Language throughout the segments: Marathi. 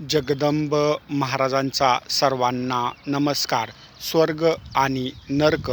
जगदंब महाराजांचा सर्वांना नमस्कार. स्वर्ग आणि नरक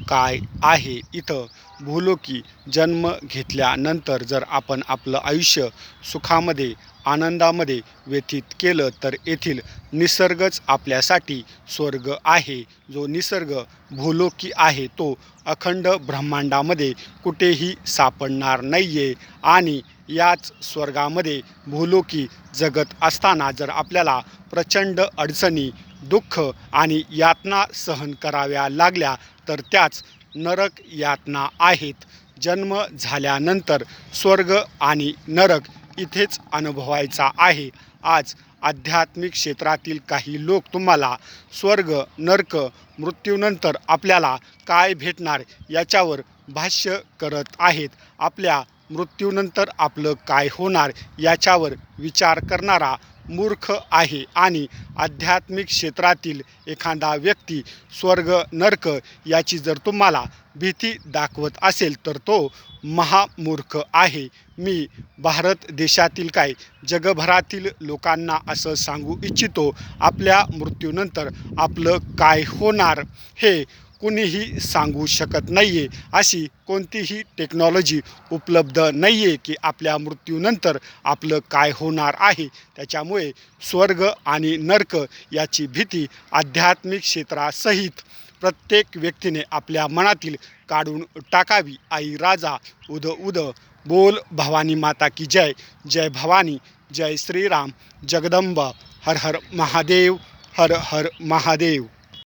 काय आहे? इथं भूलोकी जन्म घेतल्यानंतर जर आपण आपलं आयुष्य सुखामध्ये आनंदामध्ये व्यतीत केलं तर येथील निसर्गच आपल्यासाठी स्वर्ग आहे. जो निसर्ग भूलोकी आहे तो अखंड ब्रह्मांडामध्ये कुठेही सापडणार नाही आहे. आणि याच स्वर्गामध्ये भूलोकी जगत असताना जर आपल्याला प्रचंड अडचणी, दुःख आणि यातना सहन कराव्या लागल्या तर त्याच नरक यातना आहेत. जन्म झाल्यानंतर स्वर्ग आणि नरक इथेच अनुभवायचा आहे. आज आध्यात्मिक क्षेत्रातील काही लोक तुम्हाला स्वर्ग नरक मृत्यूनंतर आपल्याला काय भेटणार याच्यावर भाष्य करत आहेत. आपल्या मृत्यूनंतर आपलं काय होणार याच्यावर विचार करणारा मूर्ख आहे. आणि आध्यात्मिक क्षेत्रातील एखादा व्यक्ती स्वर्ग नरक याची जर तुम्हाला भीती दाखवत असेल तर तो महामूर्ख आहे. मी भारत देशातील काय जगभरातील लोकांना असं सांगू इच्छितो, आपल्या मृत्यूनंतर आपलं काय होणार हे कुणीही सांगू शकत नाही आहे. अशी कोणतीही टेक्नॉलॉजी उपलब्ध नाही आहे की आपल्या मृत्यूनंतर आपलं काय होणार आहे. त्याच्यामुळे स्वर्ग आणि नरक याची भीती आध्यात्मिक क्षेत्रासहित प्रत्येक व्यक्तीने आपल्या मनातील काढून टाकावी. आई राजा उद उद बोल भवानी माता की जय. जय भवानी, जय श्रीराम. जगदंब हर हर महादेव, हर हर महादेव.